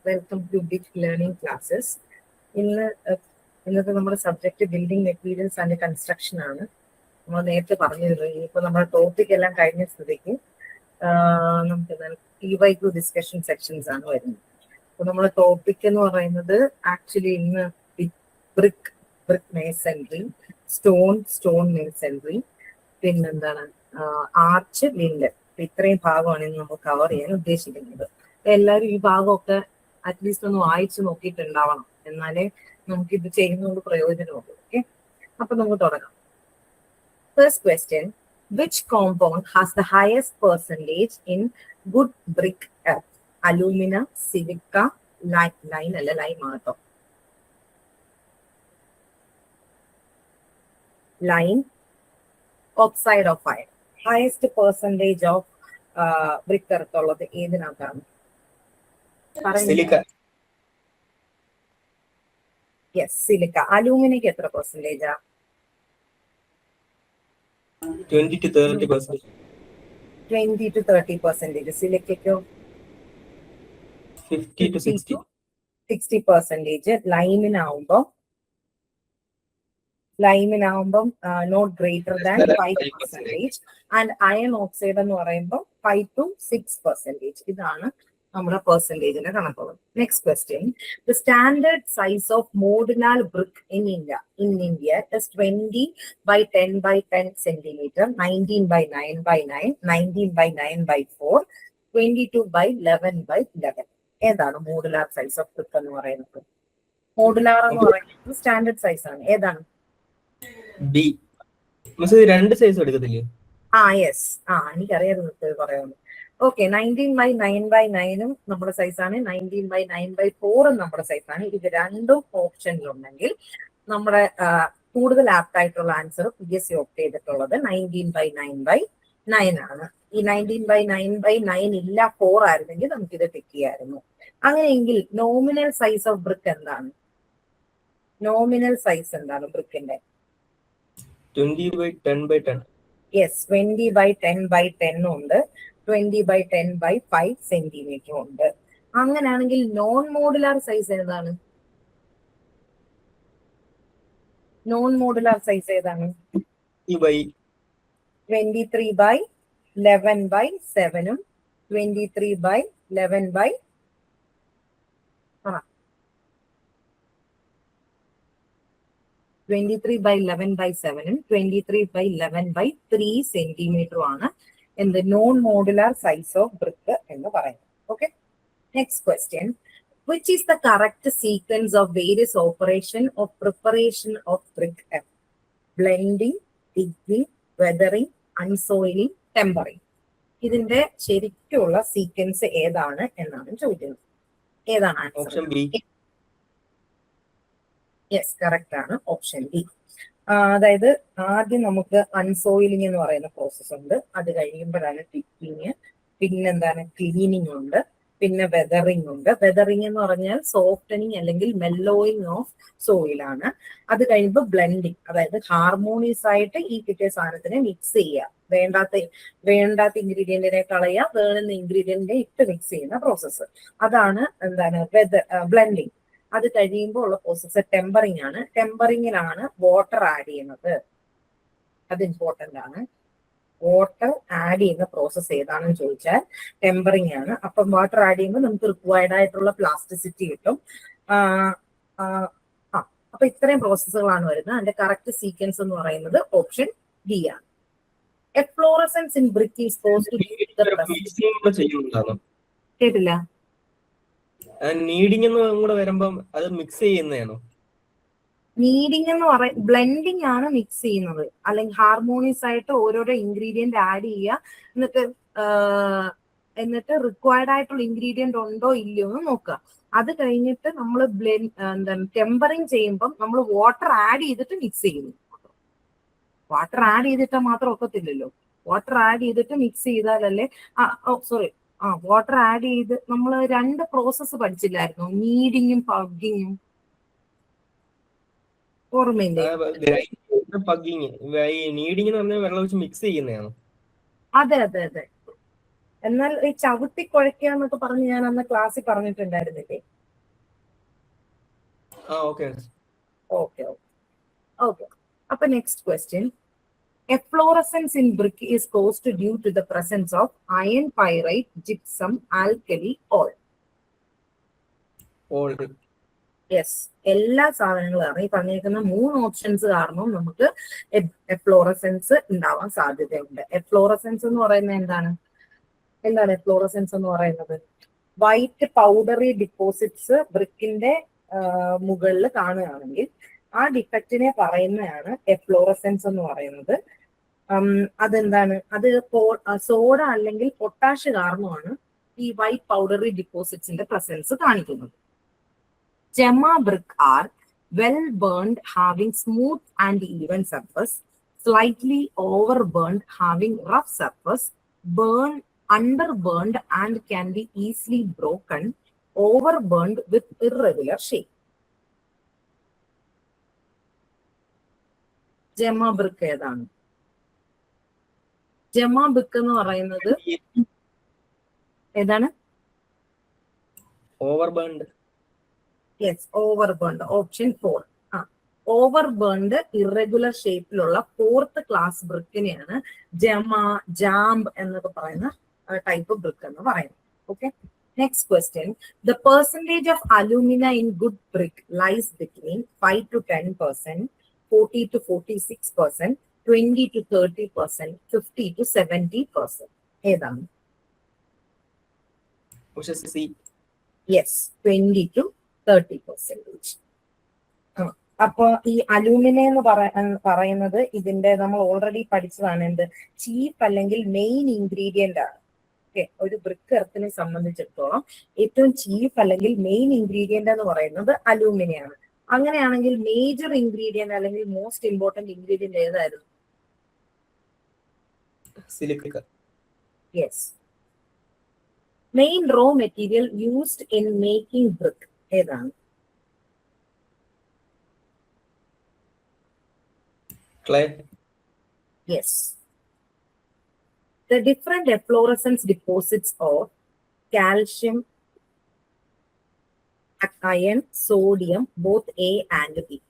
Welcome to big learning classes. ഇന്നത്തെ നമ്മുടെ subject building materials and construction ആണ്. നമ്മൾ നേരത്തെ പറഞ്ഞിരുന്നു. ഇനിയിപ്പോൾ നമ്മുടെ ടോപ്പിക് എല്ലാം കഴിഞ്ഞ സ്ഥിതിക്ക് നമുക്ക് PYQ ഡിസ്കഷൻ സെക്ഷൻസ് ആണ് വരുന്നത്. അപ്പോൾ നമ്മുടെ ടോപ്പിക് എന്ന് പറയുന്നത് ആക്ച്വലി ഇന്ന് ബ്രിക്ക് മേസൺറി, സ്റ്റോൺ മേസൺറി, പിന്നെന്താണ് ആർച്ച്, ലിൻഡൻ. ഇത്രയും ഭാഗമാണ് ഇന്ന് നമ്മൾ കവർ ചെയ്യാൻ ഉദ്ദേശിക്കുന്നത്. എല്ലാവരും ഈ ഭാഗമൊക്കെ അറ്റ്ലീസ്റ്റ് ഒന്ന് വായിച്ചു നോക്കിയിട്ടുണ്ടാവണം, എന്നാലേ നമുക്കിത് ചെയ്യുന്നതുകൊണ്ട് പ്രയോജനമുള്ളൂ. ഓക്കെ, അപ്പൊ നമുക്ക് തുടങ്ങാം. First question, which compound has the highest percentage in good brick earth? Alumina, silica, line അല്ല ലൈം ആട്ടോ, line, oxide of iron. Highest percentage of brick earth ഉള്ളത് ഏതിനകത്താണ്? Yes, silica. അലൂമിനിക്ക് എത്ര പെർസെന്റേജാ? 20 to 30%. 20 to 30%. സിലിക്കോ 50 to 60%. ലൈമിനാവുമ്പം not greater than 5%. And iron oxide എന്ന് പറയുമ്പോൾ 5 to 6%. ഇതാണ് നമ്മുടെ പെർസെന്റേജിന്റെ കണക്കുകൾ. Next question, the standard size of modular brick in India is 20 by 10 by 10 centimeter, 19 by 9 by 9, 19 by 9 by 4, 22 by 11 by 11. ഏതാണ് മോഡുലാർ സൈസ് ഓഫ് ബ്രിക്ക് എന്ന് പറയുന്നത്? Modular എന്ന് പറയുന്നത് സ്റ്റാൻഡേർഡ് സൈസ് ആണ്. ഏതാണ്? ബി. രണ്ട് സൈസ് എടുക്കത്തില്ലേ? യെസ്, എനിക്കറിയായിരുന്നു പറയുന്നത്. ഓക്കെ, 19 by 9 by 9 നമ്മുടെ സൈസാണ്, 19 by 9 by 4 നമ്മുടെ സൈസാണ്. ഇത് രണ്ടും ഓപ്ഷനിലുണ്ടെങ്കിൽ നമ്മുടെ കൂടുതൽ ആപ്റ്റ് ആയിട്ടുള്ള ആൻസർ PSC ഓപ്റ്റ് ചെയ്തിട്ടുള്ളത് 19 by 9 by 9 ആണ്. ഈ 19 by 9 by 9 ഇല്ല 4 ആയിരുന്നെങ്കിൽ നമുക്കിത് ടിക്ക് ചെയ്യായിരുന്നു. അങ്ങനെയെങ്കിൽ നോമിനൽ സൈസ് ഓഫ് ബ്രിക്ക് എന്താണ്? നോമിനൽ സൈസ് എന്താണ് ബ്രിക്കിന്റെ? 20 by 10 by 10. Yes, 20 by 10 by 10 ഉണ്ട്, 20 by 10 by 5 സെന്റിമീറ്റർ ഉണ്ട്. അങ്ങനെയാണെങ്കിൽ നോൺ മോഡുലാർ സൈസ് ഏതാണ്? നോൺ മോഡുലാർ സൈസ് ഏതാണ്? 23 by 11 by 7 ഉം 23 by 11 by 23 by 11 by 7 ഉം 23 by 11 by 3 സെന്റിമീറ്ററും ആണ് എന്ത് non modular size of brick എന്ന് പറയുന്നത്. Okay, next question, which is the correct sequence of various operation of preparation of brick? Blending, digging, weathering, unsoiling, tempering. ഇതിന്റെ ശരിക്കുള്ള sequence ഏതാണ് എന്നാണ് ചോദിക്കുന്നത്. ഏതാണ് ആൻസർ? യെസ്, കറക്റ്റ് ആണ്, ഓപ്ഷൻ ബി. അതായത് ആദ്യം നമുക്ക് അൺസോയിലിംഗ് എന്ന് പറയുന്ന പ്രോസസ് ഉണ്ട്, അത് കഴിയുമ്പോഴാണ് ടിക്കിങ്, പിന്നെന്താണ് ക്ലീനിങ് ഉണ്ട്, പിന്നെ വെതറിങ് ഉണ്ട്. വെതറിങ് എന്ന് പറഞ്ഞാൽ സോഫ്റ്റനിങ് അല്ലെങ്കിൽ മെല്ലോയിങ് ഓഫ് സോയിലാണ്. അത് കഴിയുമ്പോൾ ബ്ലെൻഡിങ്, അതായത് ഹാർമോണിയസ് ആയിട്ട് ഈ കിട്ടിയ സാധനത്തിനെ മിക്സ് ചെയ്യുക, വേണ്ടാത്ത ഇൻഗ്രീഡിയന്റിനെ കളയുക, വേണ്ടുന്ന ഇൻഗ്രീഡിയന്റിനെ ഇട്ട് മിക്സ് ചെയ്യുന്ന പ്രോസസ്സ്, അതാണ് എന്താണ് ബ്ലെൻഡിങ്. അത് കഴിയുമ്പോൾ ഉള്ള പ്രോസസ്സ് ടെമ്പറിങ് ആണ്. ടെമ്പറിങ്ങിലാണ് വാട്ടർ ആഡ് ചെയ്യുന്നത്. അത് ഇമ്പോർട്ടന്റ് ആണ്. വാട്ടർ ആഡ് ചെയ്യുന്ന പ്രോസസ്സ് ഏതാണെന്ന് ചോദിച്ചാൽ ടെമ്പറിങ് ആണ്. അപ്പം വാട്ടർ ആഡ് ചെയ്യുമ്പോൾ നമുക്ക് റിക്വയർഡ് ആയിട്ടുള്ള പ്ലാസ്റ്റിസിറ്റി കിട്ടും. അപ്പൊ ഇത്രയും പ്രോസസ്സുകളാണ് വരുന്നത്. അതിന്റെ കറക്റ്റ് സീക്വൻസ് എന്ന് പറയുന്നത് ഓപ്ഷൻ ഡി ആണ്. Efflorescence in brick is post കേട്ടില്ല. നീഡിങ് എന്ന് കൂടെ വരുമ്പം അത് മിക്സ് ചെയ്യുന്നതാണോ? നീഡിങ് എന്ന് പറയുന്നത് ബ്ലെൻഡിങ് ആണ്, മിക്സ് ചെയ്യുന്നത്. അല്ലെങ്കിൽ ഹാർമോണിയസ് ആയിട്ട് ഓരോരോ ഇൻഗ്രീഡിയന്റ് ആഡ് ചെയ്യുക, എന്നിട്ട് റിക്വയർഡ് ആയിട്ടുള്ള ഇൻഗ്രീഡിയന്റ് ഉണ്ടോ ഇല്ലയോ എന്ന് നോക്കുക. അത് കഴിഞ്ഞിട്ട് നമ്മൾ എന്താണ് ടെമ്പറിങ് ചെയ്യുമ്പം നമ്മൾ വാട്ടർ ആഡ് ചെയ്തിട്ട് മിക്സ് ചെയ്യുന്നു. വാട്ടർ ആഡ് ചെയ്തിട്ട് മാത്രം ഒക്കത്തില്ലല്ലോ. വാട്ടർ ആഡ് ചെയ്തിട്ട് മിക്സ് ചെയ്താലല്ലേ വാട്ടർ ആഡ് ചെയ്ത് നമ്മൾ രണ്ട് പ്രോസസ്സ് പഠിച്ചില്ലായിരുന്നു, നീഡിങ്ങും പഗ്ഗിങ്ങും? ഓർമ്മയില്ലേ? നീഡിങ് എന്ന് പറഞ്ഞാൽ വെള്ളം ഒഴിച്ച് മിക്സ് ചെയ്യുന്നതാണോ? അതെ അതെ അതെ, എന്നാൽ ഈ ചവിട്ടി കുഴയ്ക്കുക എന്നൊക്കെ പറഞ്ഞ് ഞാൻ അന്ന് ക്ലാസ്സിൽ പറഞ്ഞിട്ടുണ്ടായിരുന്നില്ലേ? ഓക്കെ. Okay okay okay. അപ്പൊ next question. Efflorescence in brick is caused due to the presence of iron pyrite, gypsum, alkali, ore. Yes, എല്ലാ സാധനങ്ങളും കാരണം ഈ പറഞ്ഞിരിക്കുന്ന 3 ഓപ്ഷൻസ് കാരണം നമുക്ക് എഫ്ലോറസെൻസ് ഉണ്ടാവാൻ സാധ്യതയുണ്ട്. എഫ്ലോറസെൻസ് എന്ന് പറയുന്നത് എന്താണ് എഫ്ലോറസെൻസ് എന്ന് പറയുന്നത്? വൈറ്റ് പൗഡറി ഡിപ്പോസിറ്റ്സ് ബ്രിക്കിന്റെ മുകളിൽ കാണുകയാണെങ്കിൽ ആ ഡിഫക്റ്റിനെ പറയുന്നതാണ് എഫ്ലോറസെൻസ് എന്ന് പറയുന്നത്. അതെന്താണ്? അത് സോഡ അല്ലെങ്കിൽ പൊട്ടാഷ് കാരണമാണ് ഈ വൈറ്റ് പൗഡറി ഡിപ്പോസിറ്റ്സിന്റെ പ്രസൻസ് കാണിക്കുന്നത്. Gemma brick are well burned, having smooth and even surface, slightly overburned, having rough surface, underburned and can be easily broken, overburned with irregular shape. Gemma brick ഏതാണ്? Gemma brick എന്ന് പറയുന്നത് ഏതാണ്? ഓവർബേൺഡ്. Yes, ഓവർബേൺഡ്. Option 4. ഓവർബേൺഡ് irregular ഷേപ്പിലുള്ള 4th class ബ്രിക്കിനെയാണ് ജാംബ് എന്നൊക്കെ പറയുന്ന type brick എന്ന് പറയുന്നത്. Okay, next question. The percentage of alumina in good brick lies between 5 to 10%, 40 to 46%, 20 to 30%, 50 to 70%. ഏതാണ്? Yes, 20 to 30%. അപ്പൊ ഈ അലൂമിന എന്ന് പറയുന്നത് ഇതിന്റെ നമ്മൾ ഓൾറെഡി പഠിച്ചതാണ്. എന്ത്? ചീഫ് അല്ലെങ്കിൽ മെയിൻ ഇൻഗ്രീഡിയന്റ് ആണ്. ഓക്കെ, ഒരു ബ്രിക്ക് എർത്തിനെ സംബന്ധിച്ചിടത്തോളം ഏറ്റവും ചീഫ് അല്ലെങ്കിൽ മെയിൻ ഇൻഗ്രീഡിയന്റ് എന്ന് പറയുന്നത് അലൂമിനയാണ്. അങ്ങനെയാണെങ്കിൽ മേജർ ഇൻഗ്രീഡിയന്റ് അല്ലെങ്കിൽ മോസ്റ്റ് ഇമ്പോർട്ടന്റ് ഇൻഗ്രീഡിയന്റ് ഏതായിരുന്നു? Silica. Yes. Main raw material used in making brick ഏതാണ്? Clay. Yes. The different efflorescence deposits of calcium, iron, sodium, both A and B.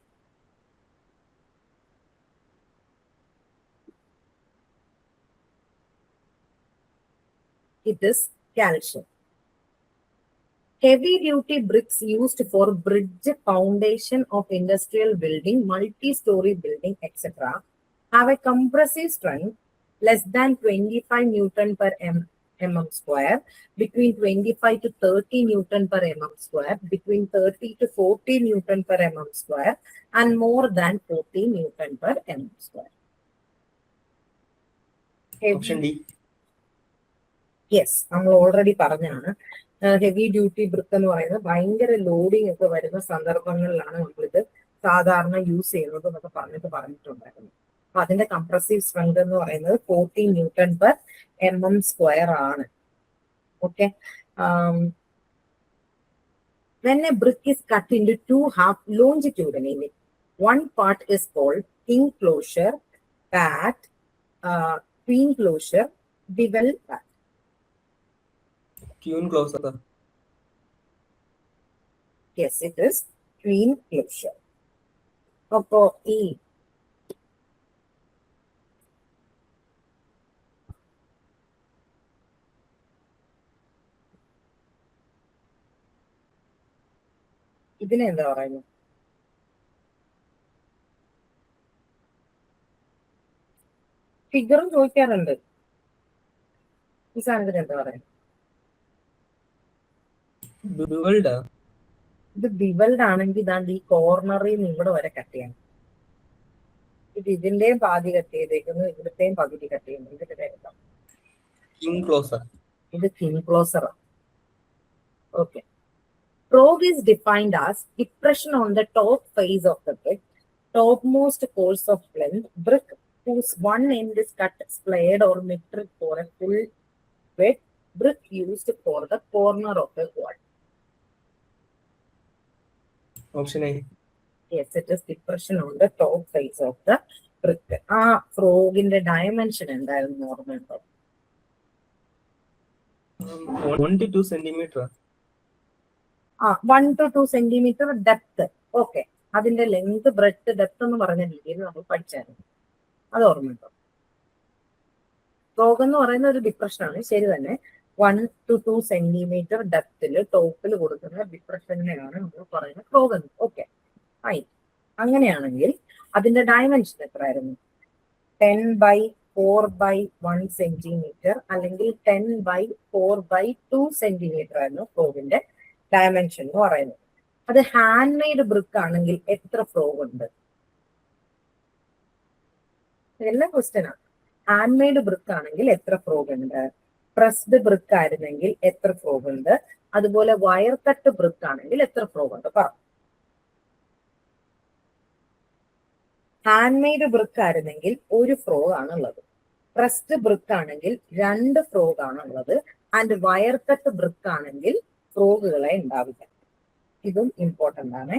It is calcium. Heavy duty bricks used for bridge, foundation of industrial building, multi-story building, etc. have a compressive strength less than 25 Newton per mm square, between 25 to 30 Newton per mm square, between 30 to 40 Newton per mm square, and more than 40 Newton per mm square. Option D. Yes, നമ്മൾ already പറഞ്ഞാണ്. Heavy duty brick എന്ന് പറയുന്നത് ഭയങ്കര loading ഒക്കെ വരുന്ന സന്ദർഭങ്ങളിലാണ് നമ്മളിത് സാധാരണ use ചെയ്യുന്നത് എന്നൊക്കെ പറഞ്ഞിട്ടുണ്ടായിരുന്നു. അപ്പൊ അതിന്റെ കംപ്രസീവ് സ്ട്രെങ്ത് എന്ന് പറയുന്നത് 40 Newton per mm square ആണ്. Okay, when a brick is cut into 2 halves longitudinally, one part is called enclosure, pat, tween closure, bevel pat. Tween closure. Yes, it is tween closure. അപ്പോ ഈ ഇതിനെന്താ പറയുന്നത്? ഫിഗറും ചോദിക്കാറുണ്ട്. ഈ സാധനത്തിന് എന്താ പറയുന്നത്? ഇത് ബിവൽഡ് ആണെങ്കിൽ ഇതാണ്ട് ഈ കോർണറിൽ നിന്ന് ഇവിടെ വരെ കട്ട് ചെയ്യണം. ഇത് ഇതിന്റെയും പാതി കട്ട് ചെയ്തേക്കുന്നു, ഇവിടത്തെയും പകുതി കട്ട് ചെയ്യുന്നു. ഇതിന്റെ പേരെന്താ? ഇത് thin closer. Okay. Frog is defined as depression on the top face of the brick, topmost course of plinth, brick whose one end is cut, splayed or metric for a full width, brick used for the corner of a wall. Option A. Yes, it is depression on the top face of the brick. ആ ഫ്രോഗിന്റെ dimension എന്തായിരുന്നു ഓർമ്മയുണ്ടോ? 1 to 2 centimeter. 1 to 2 centimetre depth. Okay, അതിന്റെ length breadth depth എന്ന് പറഞ്ഞ രീതിയിൽ നമ്മൾ പഠിച്ചായിരുന്നു. അത് ഓർമ്മയുണ്ടോ? ഫ്രോഗ് എന്ന് പറയുന്ന ഒരു ഡിപ്രഷനാണ്, ശരി തന്നെ. 1 to 2 സെന്റിമീറ്റർ ഡെപ്തിൽ ടോപ്പിൽ കൊടുക്കുന്ന ഡിപ്രഷനെയാണ് നമ്മൾ പറയുന്നത് ഫ്രോഗ് എന്ന്. Okay, fine. അങ്ങനെയാണെങ്കിൽ അതിന്റെ ഡയമെൻഷൻ എത്രയായിരുന്നു? 10/4/1 സെന്റിമീറ്റർ അല്ലെങ്കിൽ 10/4/2 സെന്റിമീറ്റർ ആയിരുന്നു ഫ്രോഗിന്റെ ഡയമെൻഷൻ എന്ന് പറയുന്നത്. അത് ഹാൻഡ് മെയ്ഡ് ബ്രിക്ക് ആണെങ്കിൽ എത്ര ഫ്രോഗ് ഉണ്ട്? ഇതെല്ലാം ക്വസ്റ്റ്യൻ ആണ്. ഹാൻഡ് മെയ്ഡ് ബ്രിക്ക് ആണെങ്കിൽ എത്ര ഫ്രോഗ് ഉണ്ട്? പ്രസ്ഡ് ബ്രിക്ക് ആയിരുന്നെങ്കിൽ എത്ര ഫ്രോഗ് ഉണ്ട്? അതുപോലെ വയർ കട്ട് ബ്രിക്ക് ആണെങ്കിൽ എത്ര ഫ്രോഗ് ഉണ്ട്? പറ. ഹാൻഡ് മെയ്ഡ് ബ്രിക്ക് ആയിരുന്നെങ്കിൽ ഒരു ഫ്രോഗ് ആണുള്ളത്. പ്രസ്ഡ് ബ്രിക്ക് ആണെങ്കിൽ 2 ഫ്രോഗ് ആണുള്ളത്. ആൻഡ് വയർ കട്ട് ബ്രിക്ക് ആണെങ്കിൽ ഫ്രോഗുകളെ ഉണ്ടാവില്ല. ഇതും ഇമ്പോർട്ടന്റ് ആണ്.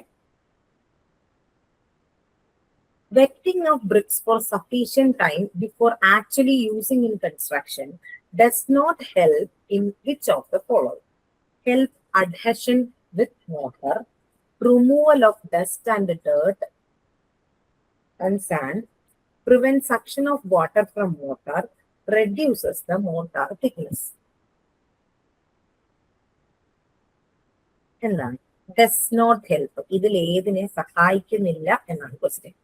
Wetting of bricks for sufficient time before actually using in construction does not help in which of the following? Help adhesion with mortar, removal of dust and dirt and sand, prevent suction of water from mortar, reduces the mortar thickness. എന്താണ്? Does not help. ഇതിൽ ഏതിനെ സഹായിക്കുന്നില്ല എന്നാണ് question.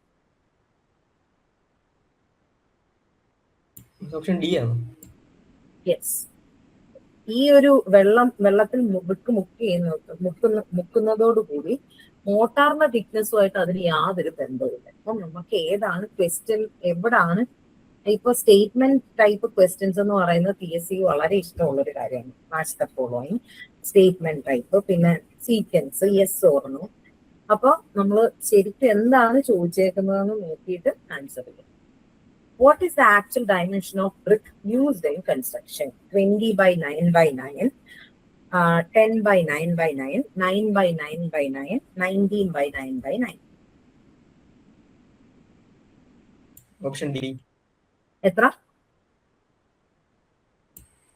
Option D ആണ്. Yes. ഈ ഒരു വെള്ളത്തിൽ brick മുക്കുന്നതോടുകൂടി മോട്ടാറിന്റെ തിക്നെസ്സുമായിട്ട് അതിന് യാതൊരു ബന്ധവുമില്ല. അപ്പം നമുക്ക് ഏതാണ് ക്വസ്റ്റ്യൻ, എവിടാണ് ഇപ്പൊ സ്റ്റേറ്റ്മെന്റ് ടൈപ്പ് ക്വസ്റ്റ്യൻസ് എന്ന് പറയുന്നത് PSC വളരെ ഇഷ്ടമുള്ള ഒരു കാര്യമാണ്. Match the following, statement type, പിന്നെ സീക്വൻസ്, യെസ് ഓർ നോ. അപ്പൊ നമ്മൾ ശരിക്കും എന്താണ് ചോദിച്ചേക്കുന്നതെന്ന് നോക്കിയിട്ട് ആൻസർ ചെയ്യും. What is the actual dimension of brick used in construction? 20/9/9, 10/9/9, 9/9/9, 19/9/9. Option D. എത്ര?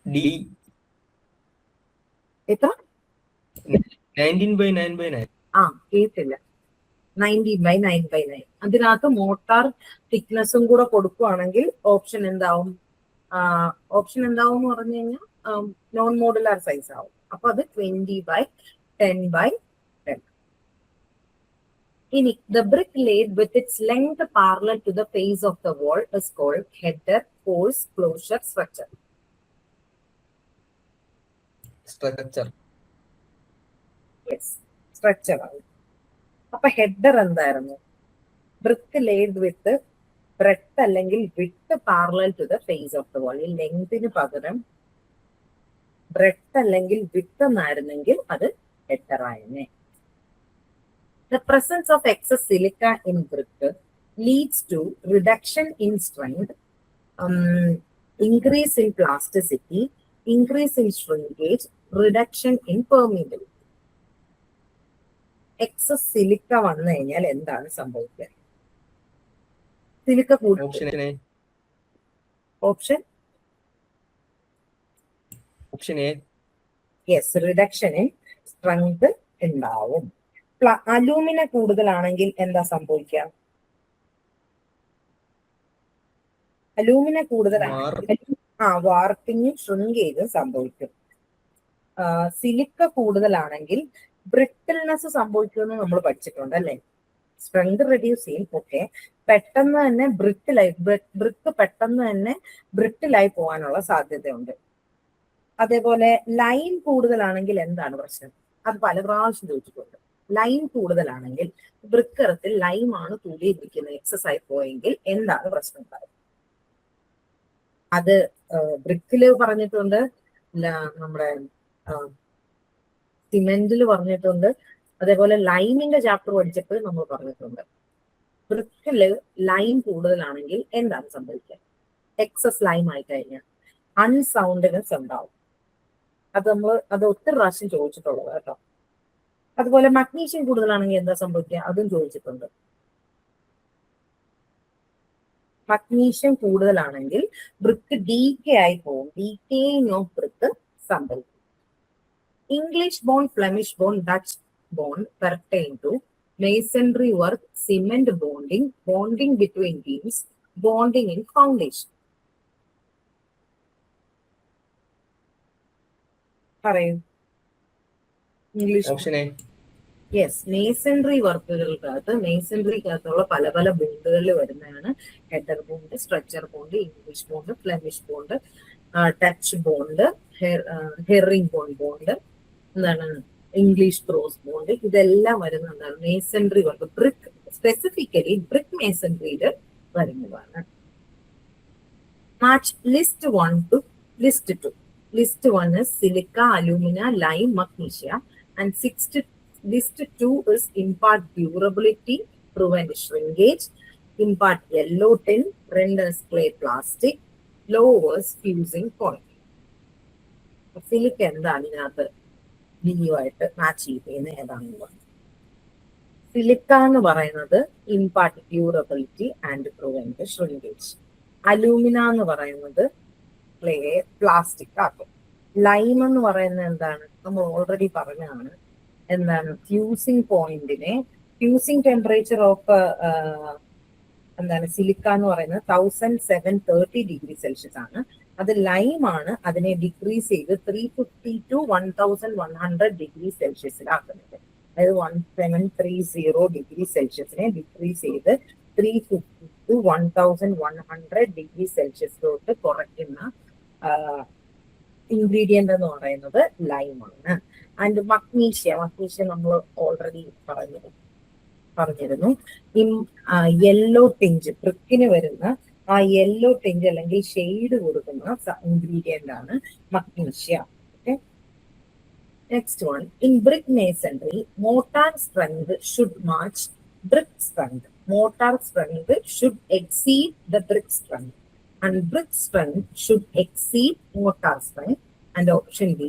ഡി. എത്ര? 19/9/9. കേട്ടില്ല. 19/9/9. അതിനകത്ത് മോട്ടാർ തിക്നെസ്സും കൂടെ കൊടുക്കുവാണെങ്കിൽ ഓപ്ഷൻ എന്താവും? ഓപ്ഷൻ എന്താവും എന്ന് പറഞ്ഞു കഴിഞ്ഞാൽ നോൺ മോഡുലാർ സൈസ് ആവും. അപ്പൊ അത് 20/10/10. ഇനി the brick laid with its length parallel to the face of the wall is called header, force, closure, structure. Structure. Yes, structure ആണ്. അപ്പൊ ഹെഡർ എന്തായിരുന്നു? ബ്രിക്ക് ലേഡ് വിത്ത് ബ്രെഡ്ത്ത് അല്ലെങ്കിൽ width parallel to the face of the wall. ഈ ലെങ്തിന് പകരം breadth അല്ലെങ്കിൽ width എന്നായിരുന്നെങ്കിൽ അത് header ആയിരുന്നേ. The presence of excess silica in brick leads to reduction in strength, increase in plasticity, increase in shrinkage, reduction in permeability. Excess silica വന്നു കഴിഞ്ഞാൽ എന്താണ് സംഭവിക്കുക? സിലിക്ക കൂടുതൽ. Option yes, reduction in strength ഉണ്ടാവും. Alumina കൂടുതലാണെങ്കിൽ എന്താ സംഭവിക്കുക? അലൂമിന കൂടുതലാണെങ്കിൽ വാർപ്പിങ്ങും ഷ്രിങ്കേജും സംഭവിക്കും. സിലിക്ക കൂടുതലാണെങ്കിൽ ബ്രിട്ടിൽനെസ് സംഭവിക്കുമെന്ന് നമ്മൾ പഠിച്ചിട്ടുണ്ട് അല്ലെ? സ്ട്രെങ്ത് റെഡ്യൂസ് ചെയ്യും. ഓക്കെ, പെട്ടെന്ന് തന്നെ ബ്രിക്ക് പെട്ടെന്ന് തന്നെ ബ്രിട്ടിലായി പോകാനുള്ള സാധ്യതയുണ്ട്. അതേപോലെ ലൈൻ കൂടുതലാണെങ്കിൽ എന്താണ് പ്രശ്നം? അത് പല പ്രാവശ്യം ചോദിച്ചിട്ടുണ്ട്. ലൈൻ കൂടുതലാണെങ്കിൽ ബ്രിക്കറത്തിൽ ലൈമാണ് കൂടിയിരിക്കുന്നത്, എക്സസൈസ് പോയെങ്കിൽ എന്താണ് പ്രശ്നം ഉണ്ടായത്? അത് ബ്രിക്കില് പറഞ്ഞിട്ടുണ്ട്, നമ്മുടെ സിമെന്റിൽ പറഞ്ഞിട്ടുണ്ട്, അതേപോലെ ലൈമിന്റെ ചാപ്റ്റർ പഠിച്ചപ്പോൾ നമ്മൾ പറഞ്ഞിട്ടുണ്ട്. ബ്രിക്കില് ലൈം കൂടുതലാണെങ്കിൽ എന്താണ് സംഭവിക്കുക? എക്സസ് ലൈം ആയി കഴിഞ്ഞാൽ അൺസൗണ്ട്നെസ് ഉണ്ടാവും. അത് ഒത്തിരി പ്രാവശ്യം ചോദിച്ചിട്ടുള്ളത് കേട്ടോ. അതുപോലെ മഗ്നീഷ്യം കൂടുതലാണെങ്കിൽ എന്താ സംഭവിക്കുക? അതും ചോദിച്ചിട്ടുണ്ട്. മഗ്നീഷ്യം കൂടുതലാണെങ്കിൽ ബ്രിക്ക് ഡീക്കേ ആയി പോകും. Decaying of brick example. English bond, Flemish bond, Dutch bond pertain to masonry work, cement bonding, bonding between beams, bonding in foundation. പറയൂ. English option A. Yes, masonry മേസൺറിക്കകത്തുള്ള പല പല ബോണ്ടുകളിൽ വരുന്നതാണ് header bond, stretcher bond, English bond, Flemish bond, Dutch bond, herring bond, എന്താണ് English cross bond, ഇതെല്ലാം വരുന്നതാണ് masonry work. Brick, specifically brick മേസൺറിയിൽ വരുന്നതാണ്. Match list 1 to list 2. List 1 is silica, alumina, lime, magnesia, and list 2 is impart durability, prevent shrinkage, impart yellow tin, renders clay plastic, lowers fusing point. Silica എന്താണ് ഇതിനകത്ത് ബിയുമായിട്ട് match ചെയ്യുന്ന ഏതാണെന്ന് പറഞ്ഞു. Silica എന്ന് പറയുന്നത് impart durability and prevent shrinkage. Alumina എന്ന് പറയുന്നത് clay plastic ആക്കും. ലൈം എന്ന് പറയുന്നത് എന്താണ്, നമ്മൾ ഓൾറെഡി പറഞ്ഞതാണ്, എന്താണ് ഫ്യൂസിങ് പോയിന്റിനെ, ഫ്യൂസിങ് ടെമ്പറേച്ചർ ഓഫ് എന്താണ് സിലിക്ക എന്ന് പറയുന്നത് 1730 ഡിഗ്രി സെൽഷ്യസ് ആണ്. അത് ലൈം ആണ് അതിനെ ഡിക്രീസ് ചെയ്ത് 350 to 1100 ഡിഗ്രി സെൽഷ്യസിലാക്കുന്നത്. അതായത് 1730 ഡിഗ്രി സെൽഷ്യസിനെ ഡിക്രീസ് ചെയ്ത് 350 to 1100 ഡിഗ്രി സെൽഷ്യസിലോട്ട് കുറയ്ക്കുന്ന ഇൻഗ്രീഡിയന്റ് എന്ന് പറയുന്നത് ലൈമാണ്. ആൻഡ് മഗ്നീഷ്യ നമ്മൾ ഓൾറെഡി പറഞ്ഞിരുന്നു. യെല്ലോ ടിഞ്ച്, ബ്രിക്കിന് വരുന്ന ആ യെല്ലോ ടിഞ്ച് അല്ലെങ്കിൽ ഷെയ്ഡ് കൊടുക്കുന്ന ഇൻഗ്രീഡിയന്റ് ആണ് magnesia. Okay, next one. In brick masonry motor strength should match brick strength. Motor strength should exceed the brick strength and brick strength should exceed mortar strength. And option B,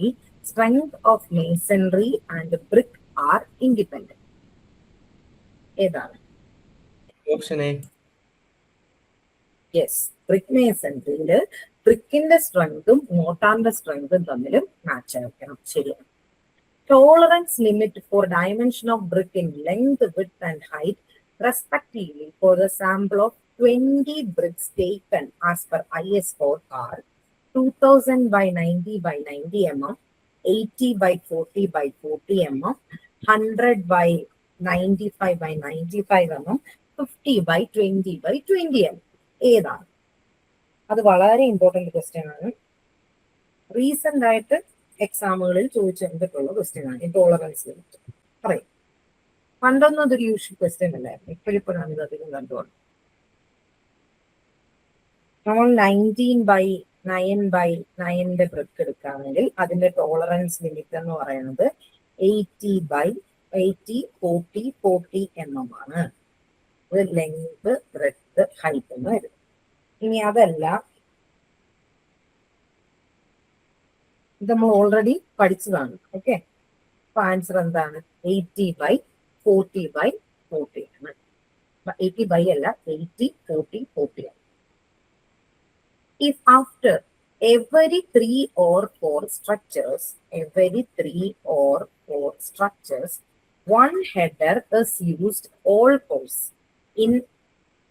strength of masonry and brick are independent. ഏതാണ്? Option A. Yes, brick മേസൺറിയിൽ ബ്രിക്കിന്റെ സ്ട്രെങ്തും മോട്ടാറിന്റെ സ്ട്രെങ്തും തമ്മിലും match ആയിരിക്കണം. ശരിയാണ്. Tolerance limit for dimension of brick in length, width and height respectively for the sample of 20 bricks taken as per IS code are 2000 by 90 by 90 mm, 80 by 40 by 40 mm, 100 by 95 by 95 mm, 50 by 20 by 20 mm. ഏതാണ്? അത് വളരെ important question ആണ്. Recent ആയിട്ട് എക്സാമുകളിൽ ചോദിച്ചിട്ടുള്ള question ആണ് ഈ tolerance limit. പറയും. പണ്ടൊന്നും അതൊരു യൂഷ്വൽ ക്വസ്റ്റ്യൻ അല്ലായിരുന്നു, ഇപ്പോഴിപ്പോഴാണ് ഇത് അധികം കണ്ടുകൊണ്ട്. നമ്മൾ 19/9/9 ബ്രിക്ക് എടുക്കുകയാണെങ്കിൽ അതിന്റെ ടോളറൻസ് ലിമിറ്റ് എന്ന് പറയുന്നത് 80 by 80, 40, 40 mm ആണ്. ഇത് ലെങ്ത്, ബ്രെഡ്ത്ത്, ഹൈറ്റ് എന്ന് വരും. ഇനി അതല്ല, ഇത് നമ്മൾ ഓൾറെഡി പഠിച്ചതാണ്. ഓക്കെ, അപ്പൊ ആൻസർ എന്താണ്? 80 by 40 by 40 ആണ്. 80 by അല്ല, 80, 40, 40 ആണ്. If after every 3 or 4 structures, one header is used in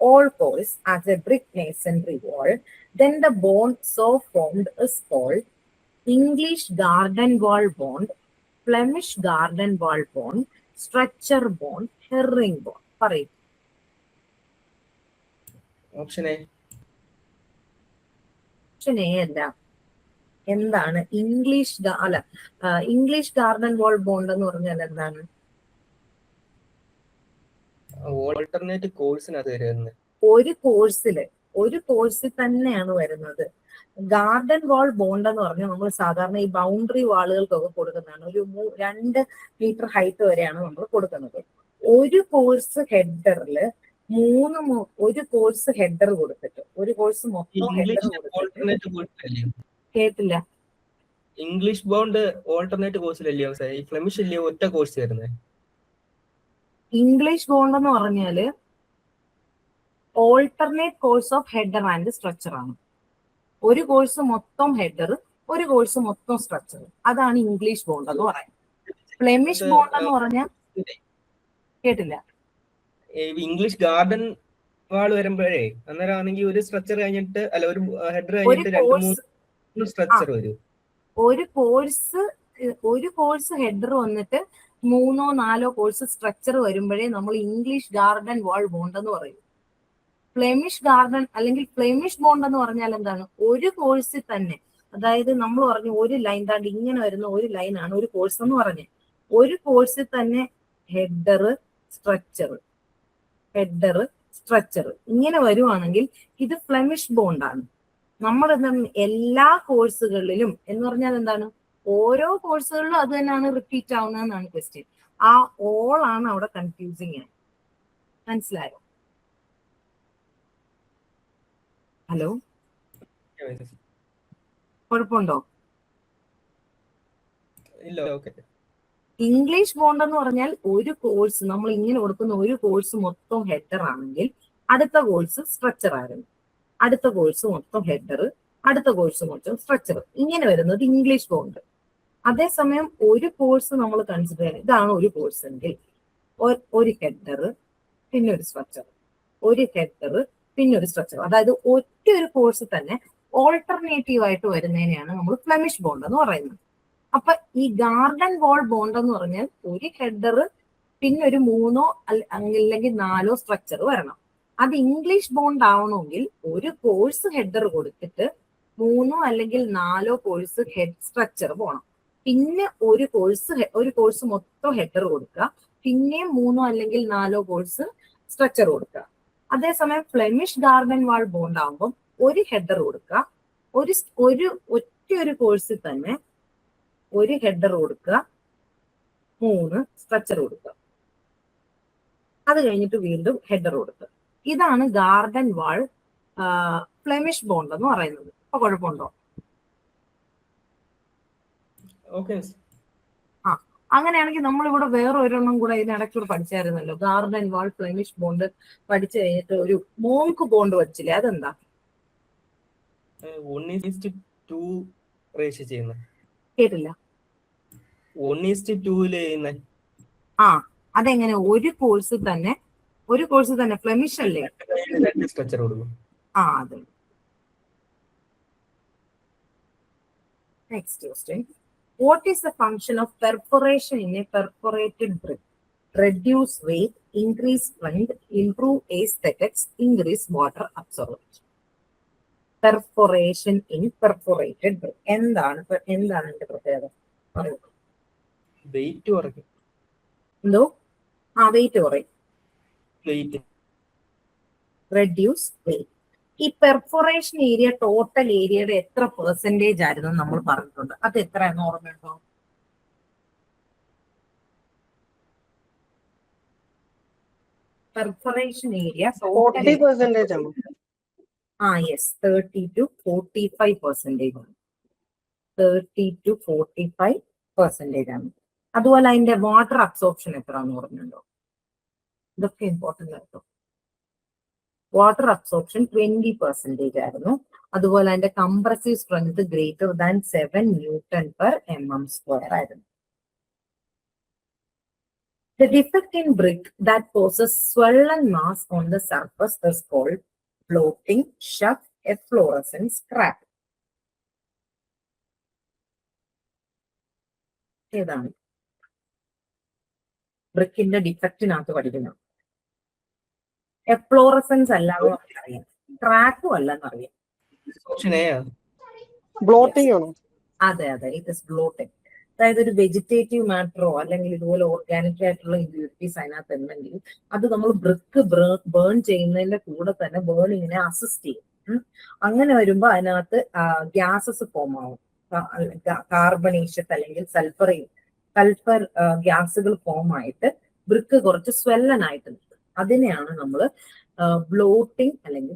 all course as a brick masonry wall, then the bond so formed is called English garden wall bond, Flemish garden wall bond, structure bond, herring bond. പറയും. Option A. Option A അല്ല. എന്താണ് English garden വാൾ bond എന്ന് പറഞ്ഞാൽ എന്താണ്? Alternate കോഴ്സിനകത്ത് വരുന്നത്. ഒരു കോഴ്സിൽ തന്നെയാണ് വരുന്നത്. ഗാർഡൻ വാൾ ബോണ്ട് എന്ന് പറഞ്ഞാൽ നമ്മൾ സാധാരണ ഈ ബൗണ്ടറി വാളുകൾക്കൊക്കെ കൊടുക്കുന്നതാണ്. ഒരു 2 മീറ്റർ ഹൈറ്റ് വരെയാണ് നമ്മൾ കൊടുക്കുന്നത്. ഒരു കോഴ്സ് ഹെഡറിൽ ഒരു കോഴ്സ് ഹെഡർ കൊടുത്തിട്ട്, ഒരു കോഴ്സ് മൊത്തം ഹെഡർ കൊടുത്തിട്ട്. കേട്ടില്ല. ഇംഗ്ലീഷ് ബോണ്ട് ഓൾട്ടർനേറ്റ് കോഴ്സിലല്ലയോ? ഈ ഫ്ലെമിഷ് അല്ലയോ ഒറ്റ കോഴ്സ് വരുന്നത്? ഇംഗ്ലീഷ് ബോണ്ട് എന്ന് പറഞ്ഞാല് alternate course of header and structure ആണ്. ഒരു കോഴ്സ് മൊത്തം ഹെഡർ, ഒരു കോഴ്സ് മൊത്തം സ്ട്രക്ചർ. അതാണ് ഇംഗ്ലീഷ് ബോണ്ട് എന്ന് പറയുന്നത്. ഫ്ലെമിഷ് ബോണ്ട് എന്ന് പറഞ്ഞാൽ കേട്ടില്ല. ഇംഗ്ലീഷ് ഗാർഡൻ വാൾ വരുമ്പോഴേ അന്നേരം ആണെങ്കിൽ ഒരു സ്ട്രക്ചർ കഴിഞ്ഞിട്ട് അല്ല ഒരു ഹെഡർ ഒരു കഴിഞ്ഞിട്ട് രണ്ട് കോഴ്സ് മൂന്ന് സ്ട്രക്ചർ വരും. ഒരു കോഴ്സ് ഹെഡർ വന്നിട്ട് 3 or 4 കോഴ്സ് സ്ട്രക്ചർ വരുമ്പോഴേ നമ്മൾ ഇംഗ്ലീഷ് ഗാർഡൻ വാൾ ബോണ്ട് എന്ന് പറയും. ഫ്ലെമിഷ് ഗാർഡൻ അല്ലെങ്കിൽ ഫ്ലെമിഷ് ബോണ്ട് എന്ന് പറഞ്ഞാൽ എന്താണ്? ഒരു കോഴ്സിൽ തന്നെ, അതായത് നമ്മൾ പറഞ്ഞു ഒരു ലൈൻ താണ്ട് ഇങ്ങനെ വരുന്ന ഒരു ലൈനാണ് ഒരു കോഴ്സ് എന്ന് പറഞ്ഞത്. ഒരു കോഴ്സിൽ തന്നെ ഹെഡർ സ്ട്രക്ചർ ഇങ്ങനെ വരുവാണെങ്കിൽ ഇത് ഫ്ലെമിഷ് ബോണ്ടാണ്. നമ്മൾ എല്ലാ കോഴ്സുകളിലും എന്ന് പറഞ്ഞാൽ എന്താണ്? ഓരോ കോഴ്സുകളിലും അത് തന്നെയാണ് റിപ്പീറ്റ് ആവുന്നതെന്നാണ് ക്വസ്റ്റ്യൻ. ആ ഓൾ ആണ് അവിടെ കൺഫ്യൂസിങ് ആയി. മനസ്സിലായോ? ഹലോ, കുഴപ്പമുണ്ടോ? ഇല്ല, ഓക്കെ. ഇംഗ്ലീഷ് ബോണ്ട് എന്ന് പറഞ്ഞാൽ ഒരു കോഴ്സ് നമ്മൾ ഇങ്ങനെ കൊടുക്കുന്ന ഒരു കോഴ്സ് മൊത്തം ഹെഡർ ആണെങ്കിൽ അടുത്ത കോഴ്സ് സ്ട്രക്ചർ ആയിരുന്നു, അടുത്ത കോഴ്സ് മൊത്തം ഹെഡർ, അടുത്ത കോഴ്സ് മൊത്തം സ്ട്രക്ചർ, ഇങ്ങനെ വരുന്നത് ഇംഗ്ലീഷ് ബോണ്ട്. അതേസമയം ഒരു കോഴ്സ് നമ്മൾ കൺസിഡർ ചെയ്യുന്നത്, ഇതാണ് ഒരു കോഴ്സ് എങ്കിൽ ഒരു ഹെഡർ പിന്നെ ഒരു സ്ട്രക്ചർ, ഒരു ഹെഡർ പിന്നെ ഒരു സ്ട്രക്ചർ, അതായത് ഒറ്റ ഒരു കോഴ്സ് തന്നെ ഓൾട്ടർനേറ്റീവ് ആയിട്ട് വരുന്നതിനെയാണ് നമ്മൾ ഫ്ലെമിഷ് ബോണ്ട് എന്ന് പറയുന്നത്. അപ്പൊ ഈ ഗാർഡൻ വാൾ ബോണ്ട് എന്ന് പറഞ്ഞാൽ ഒരു ഹെഡർ പിന്നെ ഒരു 3 അല്ലെങ്കിൽ 4 സ്ട്രക്ചർ വരണം. അത് ഇംഗ്ലീഷ് ബോണ്ട് ആവണമെങ്കിൽ ഒരു കോഴ്സ് ഹെഡർ കൊടുത്തിട്ട് 3 അല്ലെങ്കിൽ 4 കോഴ്സ് ഹെഡ് സ്ട്രക്ചർ പോകണം. പിന്നെ ഒരു കോഴ്സ് മൊത്തം ഹെഡർ കൊടുക്കുക, പിന്നെ 3 അല്ലെങ്കിൽ 4 കോഴ്സ് സ്ട്രക്ചർ കൊടുക്കുക. അതേസമയം ഫ്ലെമിഷ് ഗാർഡൻ വാൾ ബോണ്ട് ആകുമ്പോൾ ഒരു ഹെഡർ കൊടുക്കുക, ഒറ്റ ഒരു കോഴ്സിൽ തന്നെ ഒരു ഹെഡർ കൊടുക്കുക, 3 സ്ട്രക്ചർ കൊടുക്കുക, അത് കഴിഞ്ഞിട്ട് വീണ്ടും ഹെഡർ കൊടുക്കുക. ഇതാണ് ഗാർഡൻ വാൾ ഫ്ലെമിഷ് ബോണ്ട് എന്ന് പറയുന്നത്. അപ്പൊ കുഴപ്പമുണ്ടോ? അങ്ങനെയാണെങ്കിൽ നമ്മളിവിടെ വേറെ ഒരെണ്ണം കൂടെ ഇതിനിടയ്ക്കൂടെ പഠിച്ചായിരുന്നല്ലോ, ഗാർഡൻ വാൾ ഫ്ലെമിഷ് ബോണ്ട് പഠിച്ചു കഴിഞ്ഞിട്ട് ഒരു മോങ്ക് ബോണ്ട് പഠിച്ചില്ലേ, അതെന്താ? 1:2 റേഷ്യോ ചെയ്യുന്നത്. കേട്ടില്ല. 1:2 അതെങ്ങനെ? ഒരു കോഴ്സിൽ തന്നെ ഫ്ലെമിഷ് അല്ലേ, സ്ട്രക്ചർ കൊടുക്കും. അതെ. Next question. What is the function of perforation in a perforated brick? Reduce weight, increase strength, improve aesthetics, increase water absorption. Perforation in perforated brick. എന്താണ് ഇതിന്റെ പ്രത്യേകത? വെയിറ്റ് കുറയ്ക്കും. എന്തോ? വെയിറ്റ് കുറയും. Reduce weight. ഈ പെർഫോറേഷൻ ഏരിയ ടോട്ടൽ ഏരിയയുടെ എത്ര percentage ആയിരുന്നു നമ്മൾ പറഞ്ഞിട്ടുണ്ട്? അത് എത്രയാണെന്ന് ഓർമ്മയുണ്ടോ? പെർഫോറേഷൻ ഏരിയ 40% ആണ്. യെസ്, 30 to 45% ആണ്. 30 to 45% ആണ്. അതുപോലെ അതിന്റെ വാട്ടർ അബ്സോർപ്ഷൻ എത്രയാണെന്ന് ഓർമ്മയുണ്ടോ? ഇതൊക്കെ ഇമ്പോർട്ടന്റ് ആയിട്ടോ. വാട്ടർ അബ്സോർപ്ഷൻ 20% ആയിരുന്നു. അതുപോലെ അതിന്റെ compressive strength greater than 7 Newton/mm² ആയിരുന്നു. The defect in brick that causes swollen mass on the surface is called bloating, shuff, efflorescence, crack. ഏതാണ് ബ്രിക്കിന്റെ ഡിഫക്റ്റിനകത്ത് പഠിക്കുന്നത്? എഫ്ലോറസൻസ് അല്ലാതെ നമുക്കറിയാം, ക്രാക്കും അല്ലെന്നറിയാം. ബ്ലോട്ടിംഗ് ആണോ? അതെ, ഇറ്റ് ഇസ് ബ്ലോട്ടിംഗ്. അതായത് ഒരു വെജിറ്റേറ്റീവ് മാറ്ററോ അല്ലെങ്കിൽ ഇതുപോലെ ഓർഗാനിക് ആയിട്ടുള്ള ഇമ്പ്യൂരിറ്റീസ് അതിനകത്ത് ഉണ്ടെങ്കിൽ അത് നമ്മൾ ബ്രിക്ക് ബേൺ ചെയ്യുന്നതിന്റെ കൂടെ തന്നെ ബേണിങ്ങിനെ അസിസ്റ്റ് ചെയ്യും. അങ്ങനെ വരുമ്പോൾ അതിനകത്ത് ഗ്യാസസ് ഫോം ആവും, കാർബണേഷ്യസ് അല്ലെങ്കിൽ സൾഫർ ഗ്യാസുകൾ ഫോം ആയിട്ട് ബ്രിക്ക് കുറച്ച് സ്വെല്ലൻ ആയിട്ട് നിൽക്കും. അതിനെയാണ് നമ്മൾ ബ്ലോട്ടിംഗ് അല്ലെങ്കിൽ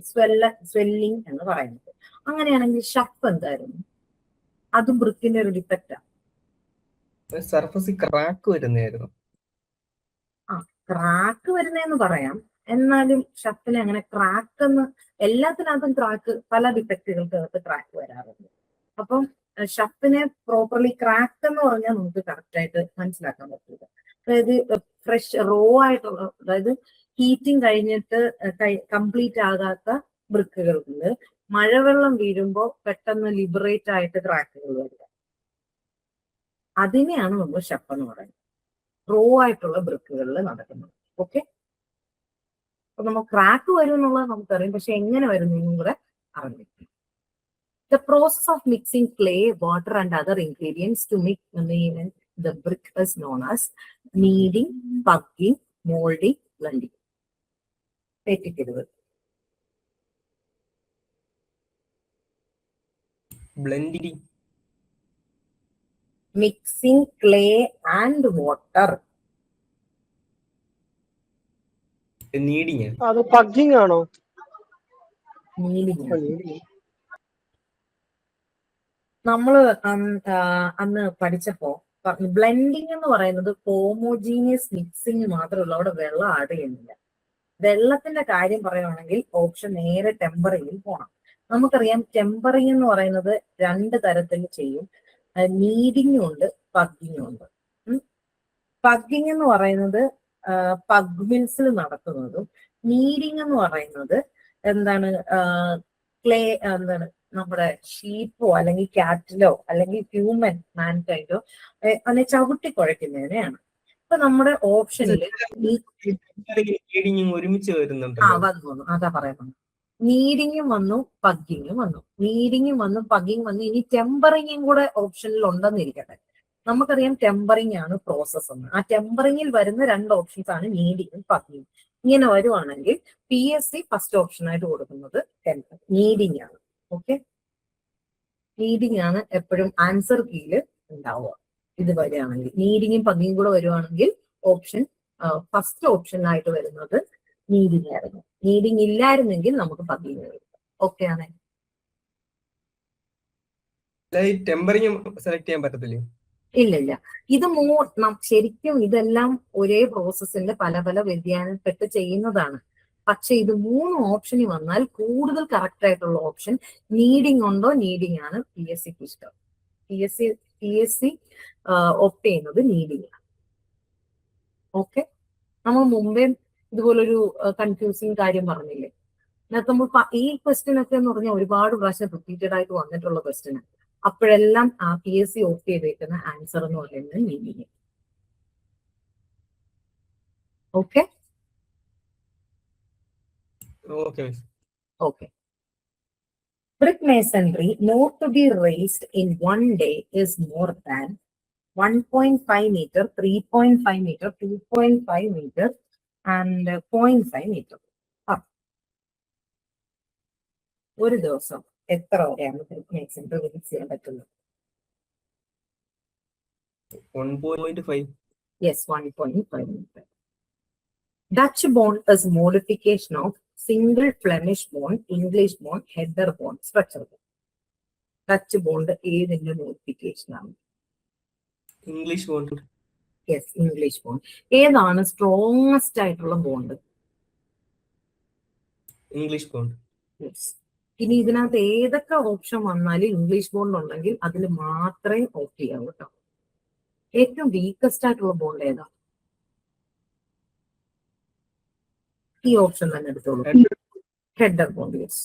സ്വെല്ലിംഗ് എന്ന് പറയുന്നത്. അങ്ങനെയാണെങ്കിൽ ഷഫ് എന്തായിരുന്നു? അതും ബ്രിക്കിന്റെ ഒരു ഡിഫക്റ്റാണ്. സർഫസിൽ ക്രാക്ക് വരുന്നതായിരുന്നു. ക്രാക്ക് വരുന്നതെന്ന് പറയാം, എന്നാലും ഷഫിന് അങ്ങനെ ക്രാക്ക് എന്ന് എല്ലാത്തിനകത്തും ക്രാക്ക്, പല ഡിഫക്റ്റുകൾക്കകത്ത് ക്രാക്ക് വരാറുണ്ട്. അപ്പം ഷപ്പിനെ പ്രോപ്പർലി ക്രാക്ക് എന്ന് പറഞ്ഞാൽ നമുക്ക് കറക്റ്റ് ആയിട്ട് മനസ്സിലാക്കാൻ പറ്റില്ല. അതായത് ഫ്രഷ് റോ ആയിട്ടുള്ള, അതായത് ഹീറ്റിംഗ് കഴിഞ്ഞിട്ട് കംപ്ലീറ്റ് ആകാത്ത ബ്രിക്കുകളുണ്ട്. മഴവെള്ളം വീഴുമ്പോൾ പെട്ടെന്ന് ലിബറേറ്റ് ആയിട്ട് ക്രാക്കുകൾ വരിക, അതിനെയാണ് നമ്മൾ ഷപ്പ് എന്ന് പറയുന്നത്. റോ ആയിട്ടുള്ള ബ്രിക്കുകളിൽ നടക്കുന്നത്. ഓക്കെ, അപ്പൊ നമ്മൾ ക്രാക്ക് വരും എന്നുള്ളത് നമുക്കറിയാം, പക്ഷെ എങ്ങനെ വരുന്നു എന്നും കൂടെ അറിഞ്ഞിരിക്കും. The process of mixing clay, water and other ingredients to make the brick is known as kneading, pugging, molding, blending. തെറ്റിക്കരുത്. Blending. Mixing clay and water. Kneading. അത് പഗ്ഗിങ് ആണോ? Kneading. നമ്മള് അന്ന് പഠിച്ചപ്പോ ബ്ലെൻഡിങ് എന്ന് പറയുന്നത് ഹോമോജീനിയസ് മിക്സിങ് മാത്രമല്ല, അവിടെ വെള്ളം ആഡ് ചെയ്യുന്നില്ല. വെള്ളത്തിന്റെ കാര്യം പറയുവാണെങ്കിൽ ഓപ്ഷൻ നേരെ ടെമ്പറിങ്ങിൽ പോകണം. നമുക്കറിയാം ടെമ്പറിങ് എന്ന് പറയുന്നത് 2 തരത്തിൽ ചെയ്യും. നീഡിങ്ങും ഉണ്ട്, പഗ്ഗിങ്ങും ഉണ്ട്. പഗ്ഗിങ് എന്ന് പറയുന്നത് പഗ് മിൽസിൽ നടത്തുന്നതും, നീഡിങ് എന്ന് പറയുന്നത് എന്താണ്, ക്ലേ എന്താണ് നമ്മുടെ ഷീപ്പോ അല്ലെങ്കിൽ കാറ്റിലോ അല്ലെങ്കിൽ ഹ്യൂമൻ മാൻകൈൻഡോ അതിനെ ചവിട്ടി കുഴയ്ക്കുന്നതിനെയാണ്. ഇപ്പൊ നമ്മുടെ ഓപ്ഷനിൽ ഒരുമിച്ച് വരുന്നുണ്ട്. വന്നു, അതാ പറയുന്നത്. നീഡിങ്ങും വന്നു, പഗ്ഗിങ്ങും വന്നു. നീഡിങ്ങും വന്നു, പഗ്ഗിങ് വന്നു. ഇനി ടെമ്പറിങ്ങും കൂടെ ഓപ്ഷനിൽ ഉണ്ടെന്നിരിക്കട്ടെ. നമുക്കറിയാം ടെമ്പറിങ് ആണ് പ്രോസസ് എന്ന്. ആ ടെമ്പറിങ്ങിൽ വരുന്ന 2 ഓപ്ഷൻസ് ആണ് നീഡിങ്ങും പഗ്ഗിങ്ങും. ഇങ്ങനെ വരുവാണെങ്കിൽ PSC ഫസ്റ്റ് ഓപ്ഷൻ ആയിട്ട് കൊടുക്കുന്നത് നീഡിങ് ആണ്. ഓക്കെ, നീഡിങ് ആണ് എപ്പോഴും ആൻസർ കീയില് ഉണ്ടാവുക. ഇത് വരികയാണെങ്കിൽ നീഡിങ്ങും പഗ്ഗിങ്ങും കൂടെ വരുവാണെങ്കിൽ ഓപ്ഷൻ ഫസ്റ്റ് ഓപ്ഷനായിട്ട് വരുന്നത് നീഡിങ് ആയിരുന്നു. നീഡിങ് ഇല്ലായിരുന്നെങ്കിൽ നമുക്ക് പഗ്ഗിങ് വരും. ഓക്കെ ആണ്. ടെമ്പറിങ് സെലക്ട് ചെയ്യാൻ പറ്റത്തില്ലേ? ഇല്ല, ഇത് ശരിക്കും ഇതെല്ലാം ഒരേ പ്രോസസ്സിന്റെ പല പല വ്യതിയാനപ്പെട്ട് ചെയ്യുന്നതാണ്. പക്ഷെ ഇത് 3 ഓപ്ഷനിൽ വന്നാൽ കൂടുതൽ കറക്റ്റ് ആയിട്ടുള്ള ഓപ്ഷൻ നീഡിങ് ഉണ്ടോ, നീഡിങ് ആണ് PSCക്ക് ഇഷ്ടം. PSC ഓപ്റ്റ് ചെയ്യുന്നത് നീഡിങ് ആണ്. ഓക്കെ, നമ്മൾ മുമ്പേ ഇതുപോലൊരു കൺഫ്യൂസിങ് കാര്യം പറഞ്ഞില്ലേ. അതിനകത്ത് നമ്മൾ ഈ ക്വസ്റ്റ്യൻ ഒക്കെ എന്ന് പറഞ്ഞാൽ ഒരുപാട് പ്രാവശ്യം റിപ്പീറ്റഡ് ആയിട്ട് വന്നിട്ടുള്ള ക്വസ്റ്റ്യൻ. അപ്പോഴെല്ലാം ആ PSC ഓപ്റ്റ് ചെയ്തേക്കുന്ന ആൻസർ എന്ന് പറയുന്നത് needing. Okay okay. Brick masonry more to be raised in one day is more than 1.5 meter, 3.5 meter, 2.5 meter and 0.5 meter. ഒരു ദിവസം എത്ര വരെയാണ് ബ്രിക്ക് മേസൺറി റിലീസ് ചെയ്യാൻ പറ്റുന്നത്? 1.5. Yes, 1.5 meter. Dutch bond is modification of single Flemish bond, English bond, header bond, structure bond. Dutch bond ഏതിന്റെ modification ആണ്? English bond. Yes, English bond. ഏതാണ് strongest ആയിട്ടുള്ള ബോണ്ട്? English bond. യെസ്. ഇനി ഇതിനകത്ത് ഏതൊക്കെ option വന്നാലും ഇംഗ്ലീഷ് ബോണ്ട് ഉണ്ടെങ്കിൽ അതിൽ മാത്രമേ ഓപ്റ്റ് ചെയ്യാവൂ കേട്ടോ. ഏറ്റവും വീക്കസ്റ്റ് ആയിട്ടുള്ള ബോണ്ട് ഏതാ? ഈ ഓപ്ഷൻ തന്നെ എടുത്തോളൂ, ഹെഡർ ബോണ്ട്. യെസ്,